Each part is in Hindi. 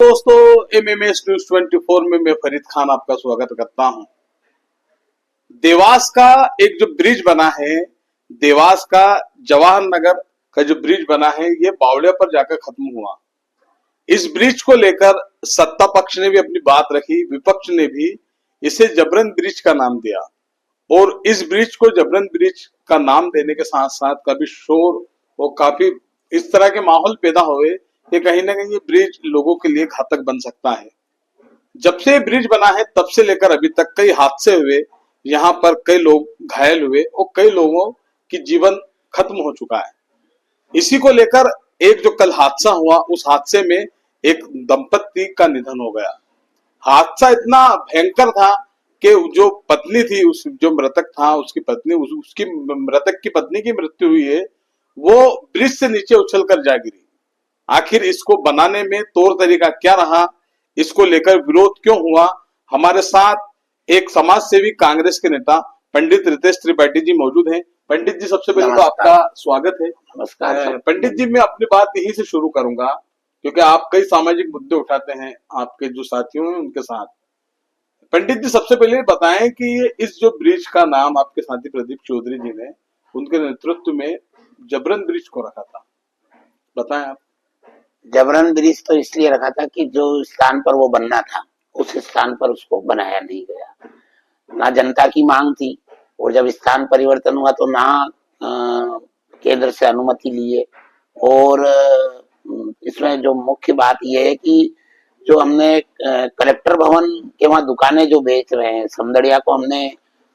दोस्तों, एमएमएस न्यूज 24 में मैं फरीद खान आपका स्वागत करता हूं। देवास का एक जो ब्रिज बना है, देवास का जवाहर नगर का जो ब्रिज बना है, ये बावड़िया पर जाकर खत्म हुआ। इस ब्रिज को लेकर सत्ता पक्ष ने भी अपनी बात रखी, विपक्ष ने भी इसे जबरन ब्रिज का नाम दिया और इस ब्रिज को जबरन ब्रिज का नाम देने के साथ साथ काफी शोर और काफी इस तरह के माहौल पैदा हुए कि कहीं ना कहीं ये ब्रिज लोगों के लिए घातक बन सकता है। जब से ये ब्रिज बना है तब से लेकर अभी तक कई हादसे हुए, यहाँ पर कई लोग घायल हुए और कई लोगों की जीवन खत्म हो चुका है। इसी को लेकर एक जो कल हादसा हुआ, उस हादसे में एक दंपत्ति का निधन हो गया। हादसा इतना भयंकर था कि जो पत्नी थी, उस जो मृतक था, उसकी पत्नी, उसकी मृतक की पत्नी की मृत्यु हुई है, वो ब्रिज से नीचे उछलकर जा गिरी। आखिर इसको बनाने में तौर तरीका क्या रहा, इसको लेकर विरोध क्यों हुआ? हमारे साथ एक समाज सेवी कांग्रेस के नेता पंडित रितेश त्रिपाठी जी मौजूद हैं। पंडित जी, सबसे पहले तो आपका स्वागत है। नमस्कार। पंडित जी, मैं अपनी बात यहीं से शुरू करूंगा क्योंकि आप कई सामाजिक मुद्दे उठाते हैं आपके जो साथियों हैं उनके साथ। पंडित जी, सबसे पहले बताएं कि इस जो ब्रिज का नाम आपके साथी प्रदीप चौधरी जी ने उनके नेतृत्व में जबरन ब्रिज को रखा था, बताएं आप। जबरन ब्रिज तो इसलिए रखा था कि जो स्थान पर वो बनना था उस स्थान पर उसको बनाया नहीं गया। ना जनता की मांग थी और जब स्थान परिवर्तन हुआ तो ना केंद्र से अनुमति लिए। और इसमें जो मुख्य बात यह है कि जो हमने कलेक्टर भवन के वहां दुकानें जो बेच रहे हैं, समदड़िया को हमने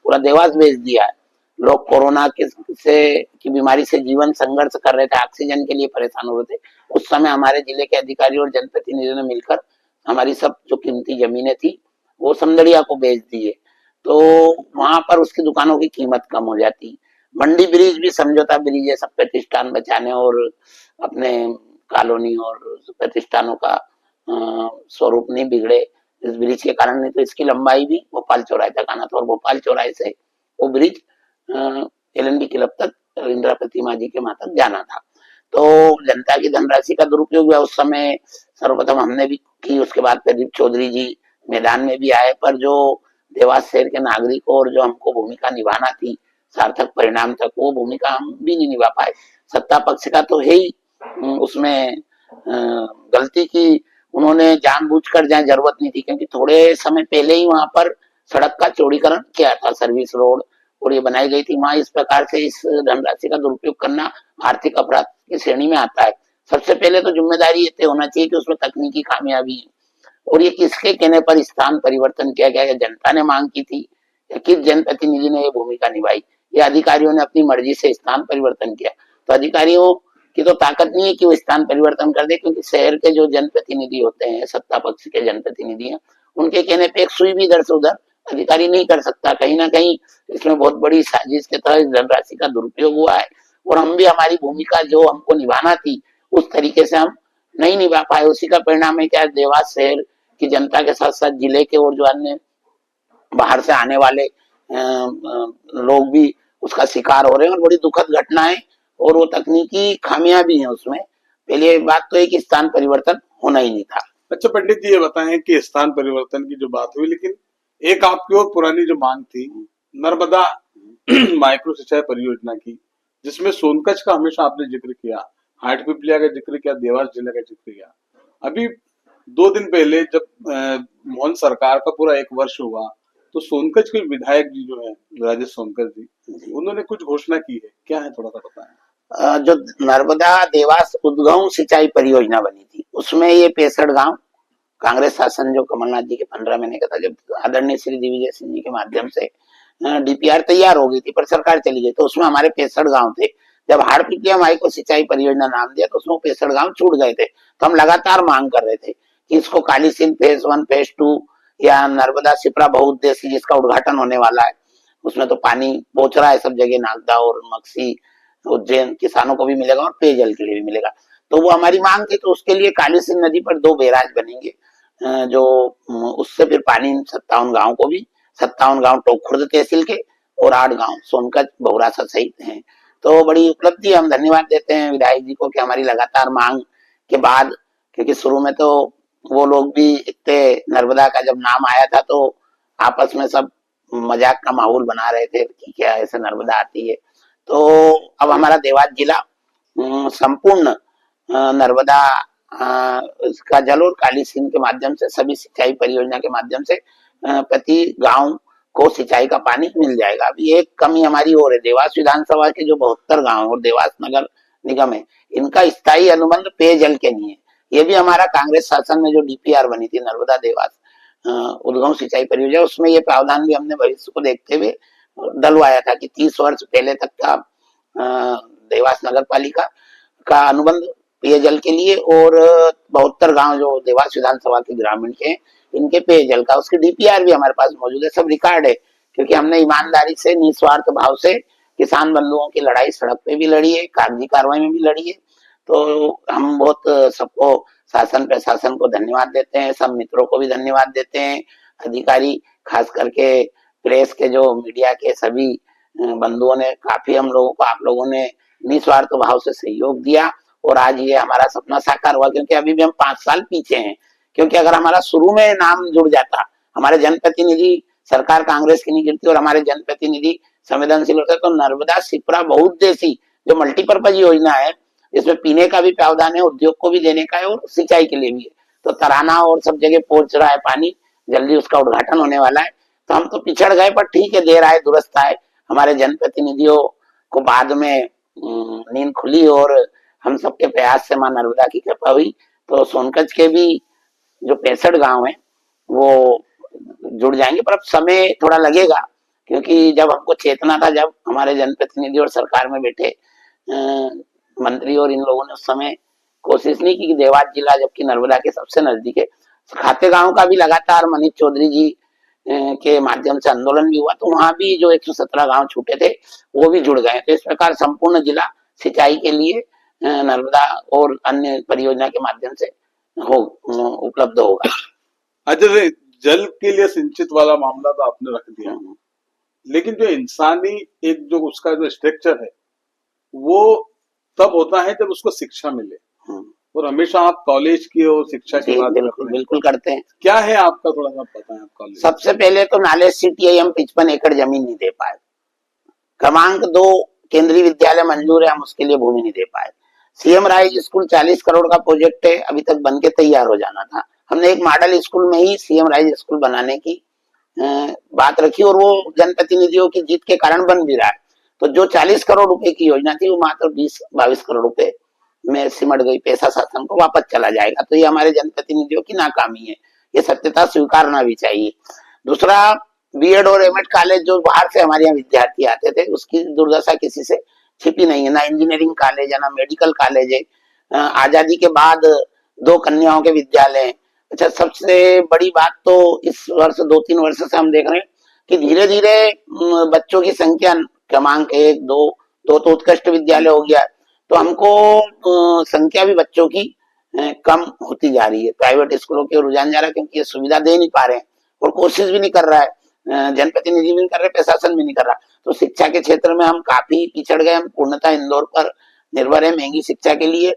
पूरा देवास बेच दिया है। लोग कोरोना की बीमारी से जीवन संघर्ष कर रहे थे, ऑक्सीजन के लिए परेशान हो रहे थे। उस समय हमारे जिले के अधिकारी और जनप्रतिनिधियों ने मिलकर हमारी सब जो कीमती जमीनें थी वो समदड़िया को बेच दिए, तो वहां पर उसकी दुकानों की कीमत कम हो जाती। मंडी ब्रिज भी समझौता ब्रिज है, सब प्रतिष्ठान बचाने और अपने कॉलोनी और प्रतिष्ठानों का स्वरूप नहीं बिगड़े इस ब्रिज के कारण। नहीं तो इसकी लंबाई भी भोपाल चौराहे तक आना था और भोपाल चौराहे से वो ब्रिज एलएनबी क्लब तक, इंदिरा प्रतिमा जी के वहां तक जाना था। तो जनता की धनराशि का दुरुपयोग हुआ उस समय, सर्वप्रथम हमने भी की, उसके बाद प्रदीप चौधरी जी मैदान में भी आए। पर जो देवास शहर के नागरिकों और जो हमको भूमिका निभाना थी सार्थक परिणाम तक, वो भूमिका हम भी नहीं निभा पाए। सत्ता पक्ष का तो है ही उसमें गलती की, उन्होंने जानबूझकर, जहाँ जरूरत नहीं थी, क्योंकि थोड़े समय पहले ही वहां पर सड़क का चौड़ीकरण किया था, सर्विस रोड और ये बनाई गई थी। वहां इस प्रकार से इस धनराशि का दुरुपयोग करना आर्थिक अपराध की श्रेणी में आता है। सबसे पहले तो जिम्मेदारी ये तय होना चाहिए कि उसमें तकनीकी खामियाबी है और ये किसके कहने पर स्थान परिवर्तन किया गया, जनता ने मांग की थी या किस जनप्रतिनिधि ने ये भूमिका निभाई, या अधिकारियों ने अपनी मर्जी से स्थान परिवर्तन किया। तो अधिकारियों की तो ताकत नहीं है कि वो स्थान परिवर्तन कर दे, क्योंकि शहर के जो जनप्रतिनिधि होते हैं, सत्ता पक्ष के जनप्रतिनिधि हैं, उनके कहने पे एक सुई भी इधर से उधर अधिकारी नहीं कर सकता। कहीं ना कहीं इसमें बहुत बड़ी साजिश के तहत धनराशि का दुरुपयोग हुआ है और हम भी हमारी भूमिका जो हमको निभाना थी उस तरीके से हम नहीं निभा पाए। उसी का परिणाम है क्या, देवास शहर की जनता के साथ साथ जिले के और जो अन्य बाहर से आने वाले लोग भी उसका शिकार हो रहे हैं और बड़ी दुखद घटना है और वो तकनीकी खामियां भी हैं उसमें। पहले बात तो है कि स्थान परिवर्तन होना ही नहीं था। अच्छा पंडित जी, ये बताएं कि स्थान परिवर्तन की जो बात हुई, लेकिन एक आपकी और पुरानी जो मांग थी नर्मदा माइक्रो सिंचाई परियोजना की, जिसमें सोनकच्छ का हमेशा आपने जिक्र किया, हाटपिपलिया का जिक्र किया, देवास जिले का जिक्र किया। अभी 2 दिन पहले जब मोहन सरकार का पूरा 1 वर्ष हुआ तो सोनकच्छ के विधायक जी जो है राजेश सोनकर जी, उन्होंने कुछ घोषणा की है, क्या है थोड़ा सा बताएं। जो नर्मदा देवास उद्गम सिंचाई परियोजना बनी थी उसमें ये 65 गांव कांग्रेस शासन जो कमलनाथ जी के 15 महीने का था, जब आदरणीय श्री दिग्विजय सिंह जी के माध्यम से डीपीआर तैयार हो गई थी पर सरकार चली गई, तो उसमें हमारे 65 गांव थे। जब हाटपिपलिया माइक्रो सिंचाई परियोजना नाम दिया तो उसमें 65 गांव छूट गए थे। तो हम लगातार मांग कर रहे थे कि इसको काली सिंध फेज 1 फेज 2 या नर्मदा शिप्रा बहुउद्देशीय जिसका उद्घाटन होने वाला है, उसमें तो पानी पहुंच रहा है सब जगह, नागदा और मक्सी उज्जैन किसानों को भी मिलेगा और पेयजल के लिए भी मिलेगा। तो वो हमारी मांग थी। तो उसके लिए काली सिंध नदी पर 2 बैराज बनेंगे, जो उससे फिर पानी 57 गांव को भी, 57 गांव टोक खुर्द तहसील के और 8 गांव सोनकच्छ बहुरासा सहित हैं। तो बड़ी उपलब्धि, हम धन्यवाद देते हैं विधायक जी को कि हमारी लगातार मांग के बाद, क्योंकि शुरू में तो वो लोग भी इतने, नर्मदा का जब नाम आया था तो आपस में सब मजाक का माहौल बना रहे थे कि क्या ऐसे नर्मदा आती है। तो अब हमारा देवास जिला संपूर्ण नर्मदा इसका जल और काली सिंध के माध्यम से सभी सिंचाई परियोजना के माध्यम से प्रति गांव को सिंचाई का पानी मिल जाएगा। अभी एक कमी हमारी और है, देवास विधानसभा के जो 72 गांव और देवास नगर निगम है, इनका स्थायी अनुबंध पेयजल के लिए है। ये भी हमारा कांग्रेस शासन में जो डीपीआर बनी थी नर्मदा देवास उद्गम सिंचाई परियोजना, उसमें ये प्रावधान भी हमने भविष्य को देखते हुए डलवाया था कि 30 वर्ष पहले तक का देवास नगर पालिका का अनुबंध पेयजल के लिए और 72 गांव जो देवास विधानसभा के ग्रामीण के हैं, इनके पेयजल का, उसकी डीपीआर भी हमारे पास मौजूद है, सब रिकॉर्ड है। क्योंकि हमने ईमानदारी से निस्वार्थ भाव से किसान बंधुओं की लड़ाई सड़क पे भी लड़ी है, कागजी कार्रवाई में भी लड़ी है। तो हम बहुत सबको, शासन प्रशासन को धन्यवाद देते हैं, सब मित्रों को भी धन्यवाद देते हैं, अधिकारी खास करके प्रेस के जो मीडिया के सभी बंधुओं ने काफी हम लोगों को, आप लोगों ने निस्वार्थ भाव से सहयोग दिया और आज ये हमारा सपना साकार हुआ। क्योंकि अभी भी हम 5 साल पीछे हैं, क्योंकि अगर हमारा शुरू में नाम जुड़ जाता, हमारे जनप्रतिनिधि, सरकार कांग्रेस की नहीं गिरती और हमारे जनप्रतिनिधि संवेदनशील होते, तो नर्मदा शिप्रा बहुउद्देशीय जो मल्टीपर्पज योजना है, इसमें पीने का भी प्रावधान है, उद्योग को भी देने का है और सिंचाई के लिए भी है। तो तराना और सब जगह पहुंच रहा है पानी, जल्दी उसका उद्घाटन होने वाला है। तो हम तो पिछड़ गए, पर ठीक है, देर आए दुरुस्त आए। हमारे जनप्रतिनिधियों को बाद में नींद खुली और हम सबके प्रयास से मां नर्मदा की कृपा हुई। तो सोनकच्छ के भी जो 65 गांव है वो जुड़ जाएंगे, पर अब समय थोड़ा लगेगा। क्योंकि जब हमको चेतना था, जब हमारे जनप्रतिनिधि और सरकार में बैठे मंत्री और इन लोगों ने उस समय कोशिश नहीं की कि देवास जिला जबकि नर्मदा के सबसे नजदीक है, खाते गांव का भी लगातार मनीष चौधरी जी के माध्यम से आंदोलन भी हुआ, तो वहां भी जो 117 गांव छूटे थे वो भी जुड़ गए। तो इस प्रकार संपूर्ण जिला सिंचाई के लिए नर्मदा और अन्य परियोजना के माध्यम से हो उपलब्ध होगा। अच्छा, जल के लिए सिंचित वाला मामला तो आपने रख दिया, लेकिन जो इंसानी एक जो उसका जो स्ट्रक्चर है वो तब होता है जब उसको शिक्षा मिले, और हमेशा आप कॉलेज की और शिक्षा की बात बिल्कुल बिल्कुल करते हैं। क्या है आपका, थोड़ा सा बताएं आप कॉलेज। सबसे पहले तो नाले सीटीआई हम 55 एकड़ जमीन नहीं दे पाए। क्रमांक 2, केंद्रीय विद्यालय मंजूर है, हम उसके लिए भूमि नहीं दे पाए। सीएम राइज स्कूल 40 करोड़ का प्रोजेक्ट है, अभी तक बन के तैयार हो जाना था। हमने एक मॉडल स्कूल में ही सीएम राइज स्कूल बनाने की बात रखी और वो जनप्रतिनिधियों की जीत के कारण बन भी रहा है। तो जो 40 करोड़ रुपए की योजना थी वो मात्र 20-22 करोड़ रुपए में सिमट गई, पैसा शासन को वापस चला जाएगा। तो ये हमारे जनप्रतिनिधियों की नाकामी है, ये सत्यता स्वीकारना भी चाहिए। दूसरा, बीएड और एमएड कॉलेज जो बाहर से हमारे यहाँ विद्यार्थी आते थे, उसकी दुर्दशा किसी से छिपी नहीं है। ना इंजीनियरिंग कॉलेज है, ना मेडिकल कॉलेज है। आजादी के बाद 2 कन्याओं के विद्यालय हैं। अच्छा, सबसे बड़ी बात तो इस वर्ष 2-3 वर्ष से हम देख रहे हैं कि धीरे धीरे बच्चों की संख्या क्रमांक 1, 2 तो उत्कृष्ट विद्यालय हो गया, तो हमको संख्या भी बच्चों की कम होती जा रही है। प्राइवेट स्कूलों के रुझान जा रहा है, क्योंकि ये सुविधा दे नहीं पा रहे हैं और कोशिश भी नहीं कर रहा है, जनप्रतिनिधि भी नहीं कर रहे, प्रशासन भी नहीं कर रहा। तो शिक्षा के क्षेत्र में हम काफी पिछड़ गए। हम पूर्णतः इंदौर पर निर्भर है महंगी शिक्षा के लिए।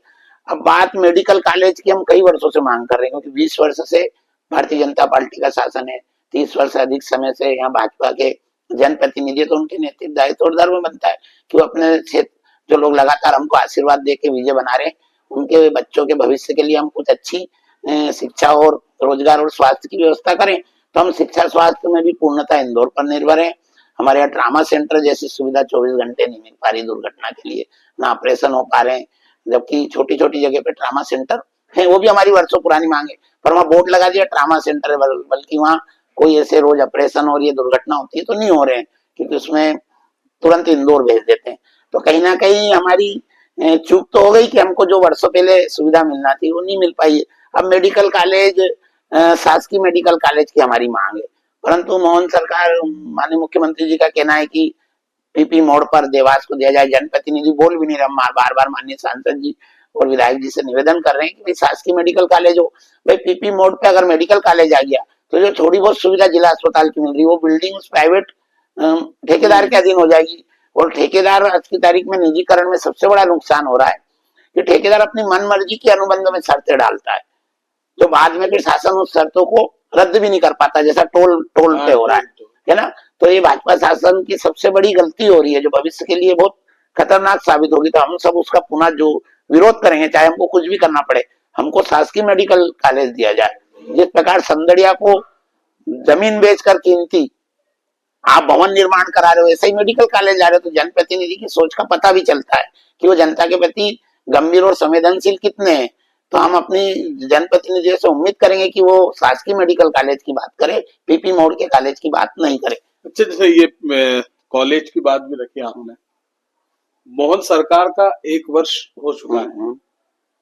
अब बात मेडिकल कॉलेज की हम कई वर्षों से मांग कर रहे हैं, क्योंकि 20 वर्ष से भारतीय जनता पार्टी का शासन है, 30 वर्ष से अधिक समय से यहाँ भाजपा के जनप्रतिनिधि, तो उनके नैतिक दायित्व और धर्म बनता है कि वो अपने क्षेत्र, जो लोग लगातार हमको आशीर्वाद दे के विजय बना रहे हैं, उनके बच्चों के भविष्य के लिए हम कुछ अच्छी शिक्षा और रोजगार और स्वास्थ्य की व्यवस्था करें। तो हम शिक्षा स्वास्थ्य में भी पूर्णतः इंदौर पर निर्भर है। हमारे यहाँ ट्रामा सेंटर जैसी सुविधा 24 घंटे नहीं मिल पा रही दुर्घटना के लिए, ना ऑपरेशन हो पा रहे हैं, जबकि छोटी छोटी जगह पे ट्रामा सेंटर है, वो भी हमारी वर्षों पुरानी मांग है। पर वहाँ बोर्ड लगा दिया ट्रामा सेंटर है, बल्कि वहाँ कोई ऐसे रोज ऑपरेशन और ये दुर्घटना होती है तो नहीं हो रहे हैं, क्योंकि उसमें तुरंत इंदौर भेज देते हैं। तो कहीं ना कहीं हमारी चूक तो हो गई कि हमको जो वर्षों पहले सुविधा मिलना थी वो नहीं मिल पाई। अब मेडिकल कॉलेज, शासकीय मेडिकल कॉलेज की हमारी मांग है, परंतु मोहन सरकार, माननीय मुख्यमंत्री जी का कहना है कि पीपी मोड पर देवास को दिया जाए। जनप्रतिनिधि बोल भी नहीं रहा, बार बार माननीय सांसद जी और विधायक जी से निवेदन कर रहे हैं कि शासकीय मेडिकल कॉलेज हो। भाई पीपी मोड पे अगर मेडिकल कॉलेज आ गया तो जो थोड़ी बहुत सुविधा जिला अस्पताल की मिल रही है, वो बिल्डिंग उस प्राइवेट ठेकेदार के अधीन हो जाएगी। और ठेकेदार आज की तारीख में निजीकरण में सबसे बड़ा नुकसान हो रहा है कि ठेकेदार अपनी मन मर्जी की अनुबंध में शर्तें डालता है। जो बाद में फिर शासन उस शर्तों को रद्द भी नहीं कर पाता, जैसा टोल टोल पे हो रहा है ना। तो ये भाजपा शासन की सबसे बड़ी गलती हो रही है, जो भविष्य के लिए बहुत खतरनाक साबित होगी। तो हम सब उसका पुनः जो विरोध करेंगे, चाहे हमको कुछ भी करना पड़े, हमको शासकीय मेडिकल कॉलेज दिया जाए। जिस प्रकार संदड़िया को जमीन बेचकर कीमती आप भवन निर्माण करा रहे हो, ऐसे ही मेडिकल कॉलेज जा रहे हो, तो जनप्रतिनिधि की सोच का पता भी चलता है कि वो जनता के प्रति गंभीर और संवेदनशील कितने हैं। तो हम अपनी जनप्रतिनिधियों से उम्मीद करेंगे कि वो शासकीय मेडिकल कॉलेज की बात करे, पीपी मोड़ के कॉलेज की बात नहीं करे। अच्छा, जैसे ये कॉलेज की बात भी रखी आपने, मोहन सरकार का 1 वर्ष हो चुका है।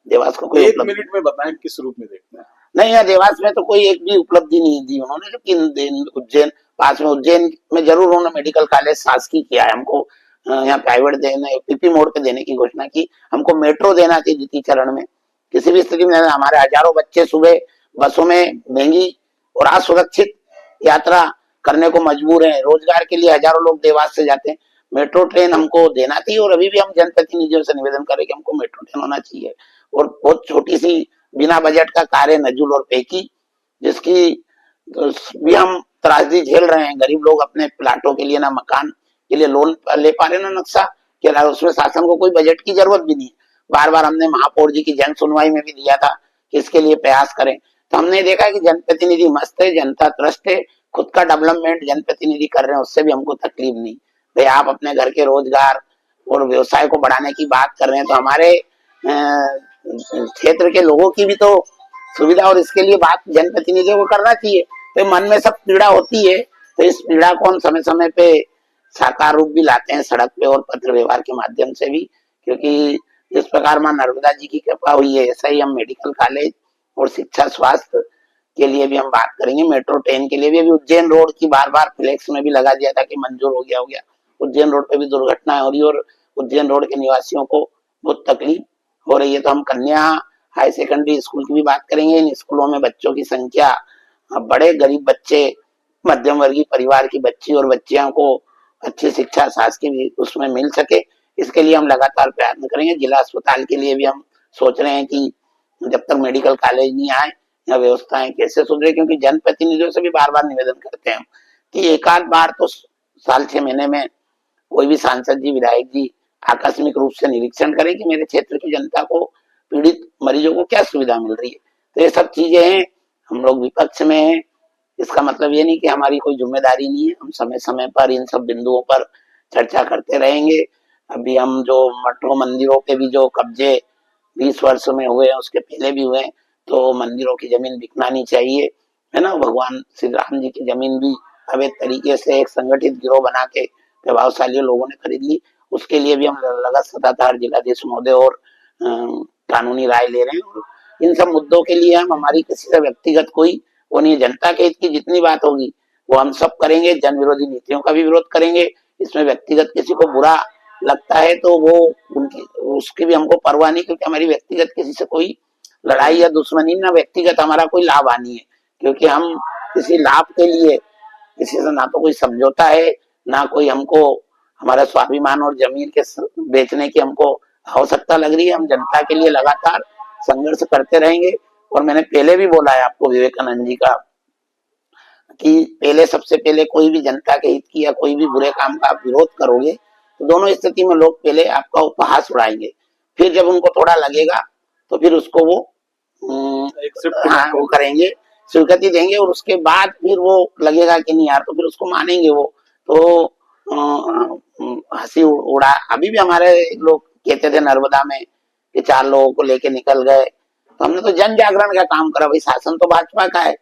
देवास को कोई 1 मिनट में बताएं किस रूप में देखते हैं? नहीं, यहाँ देवास में तो कोई एक भी उपलब्धि नहीं दी उन्होंने, लेकिन उज्जैन पास में, उज्जैन में जरूर उन्होंने मेडिकल कॉलेज शासकीय किया है। हमको यहाँ प्राइवेट देने, पीपी मोड़ पे देने की घोषणा की। हमको मेट्रो देना चाहिए द्वितीय चरण में, किसी भी स्थिति में। हमारे हजारों बच्चे सुबह बसों में महंगी और असुरक्षित यात्रा करने को मजबूर हैं, रोजगार के लिए हजारों लोग देवास से जाते हैं। मेट्रो ट्रेन हमको देना चाहिए, और अभी भी हम जनप्रतिनिधियों से निवेदन करें कि हमको मेट्रो ट्रेन होना चाहिए। और बहुत छोटी सी बिना बजट का कार्य नजुल और पैकी, जिसकी भी हम त्रासदी झेल रहे हैं। गरीब लोग अपने प्लाटों के लिए, ना मकान के लिए लोन ले पा रहे, ना नक्शा के, उसमें शासन को कोई बजट की जरूरत भी नहीं है। बार बार हमने महापौर जी की जन सुनवाई में भी दिया था कि इसके लिए प्रयास करें। तो हमने देखा कि जनप्रतिनिधि मस्त है, जनता त्रस्त है, खुद का डेवलपमेंट जनप्रतिनिधि कर रहे हैं, उससे भी हमको तकलीफ नहीं। भाई आप अपने घर के रोजगार और व्यवसाय को बढ़ाने की बात कर रहे हैं, तो हमारे क्षेत्र के लोगों की भी तो सुविधा और इसके लिए बात जनप्रतिनिधियों को करना चाहिए। तो मन में सब पीड़ा होती है, तो इस पीड़ा को हम समय समय पे साकार रूप भी लाते हैं, सड़क पे और पत्र व्यवहार के माध्यम से भी। क्योंकि जिस प्रकार मां नर्मदा जी की कृपा हुई है, ऐसा ही हम मेडिकल कॉलेज और शिक्षा स्वास्थ्य के लिए भी हम बात करेंगे। मेट्रो ट्रेन के लिए भी अभी उज्जैन रोड की बार बार फ्लेक्स में भी लगा दिया था कि मंजूर हो गया। उज्जैन रोड पे भी दुर्घटना हो रही है, और उज्जैन रोड के निवासियों को बहुत तकलीफ हो रही है। तो हम कन्या हाई सेकेंडरी स्कूल की भी बात करेंगे। इन स्कूलों में बच्चों की संख्या, बड़े गरीब बच्चे, मध्यम वर्गीय परिवार की बच्ची और बच्चियों को अच्छी शिक्षा शासकीय भी उसमें मिल सके, इसके लिए हम लगातार प्रयत्न करेंगे। जिला अस्पताल के लिए भी हम सोच रहे हैं कि जब तक मेडिकल कॉलेज नहीं आए, या व्यवस्थाएं कैसे सुधरे, क्योंकि जनप्रतिनिधियों से भी बार बार निवेदन करते हैं कि एक आध बार तो साल 6 महीने में कोई भी सांसद जी, विधायक जी आकस्मिक रूप से निरीक्षण करें कि मेरे क्षेत्र की जनता को, पीड़ित मरीजों को क्या सुविधा मिल रही है। तो ये सब चीजें हैं। हम लोग विपक्ष में हैं, इसका मतलब ये नहीं कि हमारी कोई जिम्मेदारी नहीं है। हम समय समय पर इन सब बिंदुओं पर चर्चा करते रहेंगे। अभी हम जो मठों मंदिरों के भी जो कब्जे 20 वर्ष में हुए हैं, उसके पहले भी हुए, तो मंदिरों की जमीन बिकना नहीं चाहिए, है ना। भगवान श्री राम जी की जमीन भी अवैध तरीके से एक संगठित गिरोह बना के प्रभावशाली लोगों ने खरीद ली। उसके लिए भी हम लगातार जिलाधीश महोदय और कानूनी राय ले रहे हैं। इन सब मुद्दों के लिए हम, हमारी किसी से व्यक्तिगत कोई वो नहीं, जनता के हित की जितनी बात होगी वो हम सब करेंगे। जन विरोधी नीतियों का भी विरोध करेंगे। इसमें व्यक्तिगत किसी को बुरा लगता है तो वो उनकी, उसकी भी हमको परवाह नहीं, क्योंकि हमारी व्यक्तिगत किसी से कोई लड़ाई या दुश्मनी, ना व्यक्तिगत हमारा कोई लाभ हानि है। क्योंकि हम किसी लाभ के लिए किसी से ना तो कोई समझौता है, ना कोई हमको हमारा स्वाभिमान और जमीन के बेचने की हमको आवश्यकता लग रही है। हम जनता के लिए लगातार संघर्ष करते रहेंगे। और मैंने पहले भी बोला है आपको, विवेकानंद जी का, कि पहले, सबसे पहले कोई भी जनता के हित की या कोई भी बुरे काम का आप विरोध करोगे, तो दोनों स्थिति में लोग पहले आपका उपहास उड़ाएंगे, फिर जब उनको थोड़ा लगेगा तो फिर उसको वो हाँ वो करेंगे, स्वीकृति देंगे, और उसके बाद फिर वो लगेगा कि नहीं यार, तो फिर उसको मानेंगे वो। तो हंसी उड़ा, अभी भी हमारे लोग कहते थे नर्मदा में कि 4 लोगों को लेके निकल गए, तो हमने तो जन जागरण का काम करा। भाई शासन तो भाजपा का है,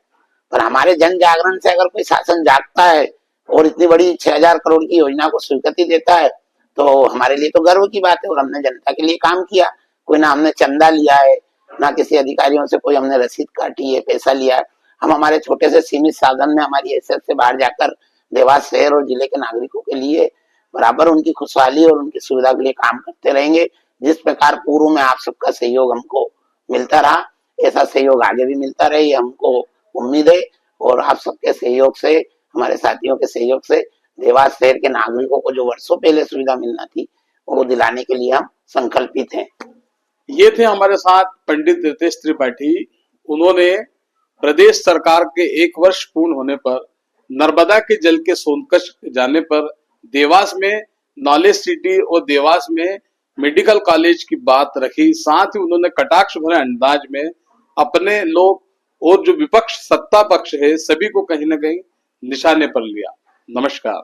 पर हमारे जन जागरण से अगर कोई शासन जागता है और इतनी बड़ी 6000 करोड़ की योजना को स्वीकृति देता है, तो हमारे लिए तो गर्व की बात है। और हमने जनता के लिए काम किया, कोई ना हमने चंदा लिया है, ना किसी अधिकारियों से कोई हमने रसीद काटी है, पैसा लिया है। हम हमारे छोटे से सीमित साधन में, हमारी हैसियत से बाहर जाकर देवास शहर और जिले के नागरिकों के लिए बराबर उनकी खुशहाली और उनकी सुविधा के लिए काम करते रहेंगे। जिस प्रकार पूर्व में आप सबका सहयोग हमको मिलता रहा, ऐसा सहयोग आगे भी मिलता रहे, ये हमको उम्मीद है। और आप सबके सहयोग से, हमारे साथियों के सहयोग से देवास शहर के नागरिकों को जो वर्षों पहले सुविधा मिलना थी, वो दिलाने के लिए हम संकल्पित हैं। ये थे हमारे साथ पंडित रितेश त्रिपाठी, उन्होंने प्रदेश सरकार के 1 वर्ष पूर्ण होने पर नर्मदा के जल के सोनकच्छ जाने पर देवास में नॉलेज सिटी और देवास में मेडिकल कॉलेज की बात रखी। साथ ही उन्होंने कटाक्ष भरे अंदाज में अपने लोग और जो विपक्ष सत्ता पक्ष है सभी को कहीं ना कहीं निशाने पर लिया। नमस्कार।